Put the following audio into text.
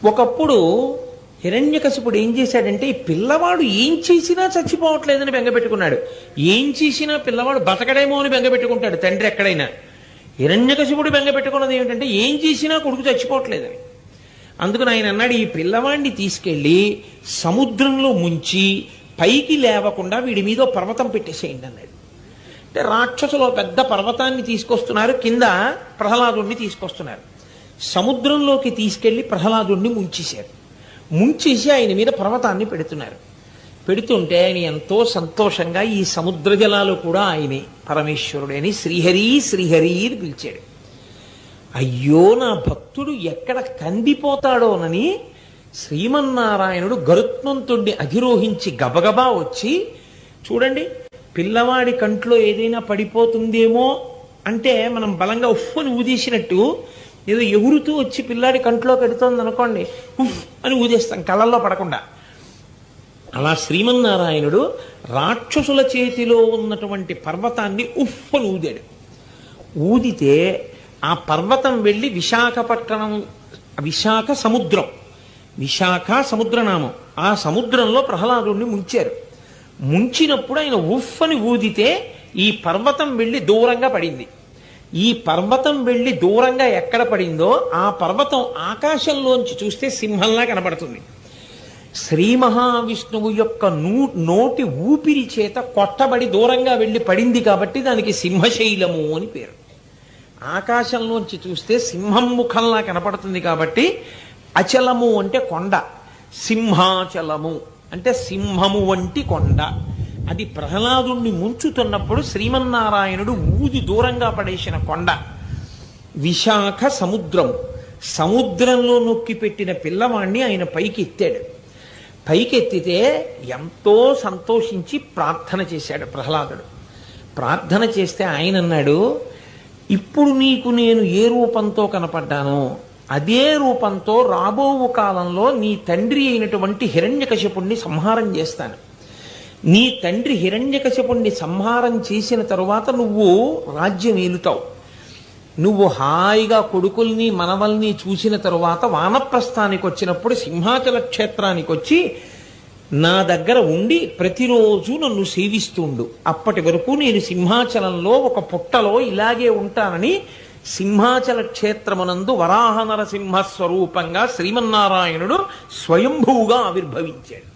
ఒకప్పుడు హిరణ్యకశిపుడు ఏం చేశాడంటే ఈ పిల్లవాడు ఏం చేసినా చచ్చిపోవట్లేదని బెంగపెట్టుకున్నాడు. ఏం చేసినా పిల్లవాడు బతకడేమో అని బెంగపెట్టుకుంటాడు తండ్రి ఎక్కడైనా. హిరణ్యకశిపుడు బెంగపెట్టుకున్నది ఏమిటంటే ఏం చేసినా కొడుకు చచ్చిపోవట్లేదని. అందుకని ఆయన అన్నాడు, ఈ పిల్లవాడిని తీసుకెళ్ళి సముద్రంలో ముంచి పైకి లేవకుండా వీడి మీద పర్వతం పెట్టేసేయండి అన్నాడు. అంటే రాక్షసులు పెద్ద పర్వతాన్ని తీసుకొస్తున్నారు, కింద ప్రహ్లాదుణ్ణి తీసుకొస్తున్నారు. సముద్రంలోకి తీసుకెళ్లి ప్రహ్లాదుణ్ణి ముంచేశారు. ముంచేసి ఆయన మీద పర్వతాన్ని పెడుతున్నారు. పెడుతుంటే ఆయన ఎంతో సంతోషంగా ఈ సముద్ర జలాలు కూడా ఆయనే పరమేశ్వరుడు అని శ్రీహరి శ్రీహరి అని పిలిచాడు. అయ్యో నా భక్తుడు ఎక్కడ కందిపోతాడోనని శ్రీమన్నారాయణుడు గరుత్మంతుణ్ణి అధిరోహించి గబగబా వచ్చి, చూడండి పిల్లవాడి కంట్లో ఏదైనా పడిపోతుందేమో అంటే మనం బలంగా ఉఫ్ఫని ఊదేసినట్టు ఏదో ఎగురుతూ వచ్చి పిల్లాడి కంట్లో పెడుతోంది అనుకోండి, ఉఫ్ అని ఊదేస్తాం కళ్ళల్లో పడకుండా. అలా శ్రీమన్నారాయణుడు రాక్షసుల చేతిలో ఉన్నటువంటి పర్వతాన్ని ఉఫ్ అని ఊదాడు. ఊదితే ఆ పర్వతం వెళ్ళి విశాఖపట్నం, విశాఖ సముద్రం, విశాఖ సముద్రనామం, ఆ సముద్రంలో ప్రహ్లాదుణ్ణి ముంచారు. ముంచినప్పుడు ఆయన ఉఫ్ అని ఊదితే ఈ పర్వతం వెళ్ళి దూరంగా పడింది. ఈ పర్వతం వెళ్ళి దూరంగా ఎక్కడ పడిందో ఆ పర్వతం ఆకాశంలోంచి చూస్తే సింహంలా కనబడుతుంది. శ్రీ మహావిష్ణువు యొక్క నోటి ఊపిరి చేత కొట్టబడి దూరంగా వెళ్ళి పడింది కాబట్టి దానికి సింహశైలము అని పేరు. ఆకాశంలోంచి చూస్తే సింహం ముఖంలా కనపడుతుంది కాబట్టి అచలము అంటే కొండ, సింహాచలము అంటే సింహము వంటి కొండ. అది ప్రహ్లాదుణ్ణి ముంచుతున్నప్పుడు శ్రీమన్నారాయణుడు ఊది దూరంగా పడేసిన కొండ. విశాఖ సముద్రము, సముద్రంలో నొక్కి పెట్టిన పిల్లవాణ్ణి ఆయన పైకి ఎత్తాడు. పైకెత్తితే ఎంతో సంతోషించి ప్రార్థన చేశాడు ప్రహ్లాదుడు. ప్రార్థన చేస్తే ఆయన అన్నాడు, ఇప్పుడు నీకు నేను ఏ రూపంతో కనపడ్డానో అదే రూపంతో రాబో కాలంలో నీ తండ్రి అయినటువంటి హిరణ్యకశిపుణ్ణి సంహారం చేస్తాను. నీ తండ్రి హిరణ్యకశిపుణ్ణి సంహారం చేసిన తరువాత నువ్వు రాజ్యం ఏలుతావు. నువ్వు హాయిగా కొడుకుల్ని మనవల్ని చూసిన తరువాత వానప్రస్థానికి వచ్చినప్పుడు సింహాచల క్షేత్రానికి వచ్చి నా దగ్గర ఉండి ప్రతిరోజు నన్ను సేవిస్తుండు. అప్పటి వరకు నేను సింహాచలంలో ఒక పుట్టలో ఇలాగే ఉంటానని సింహాచల క్షేత్రమునందు వరాహ నరసింహ స్వరూపంగా శ్రీమన్నారాయణుడు స్వయంభూగా ఆవిర్భవించాడు.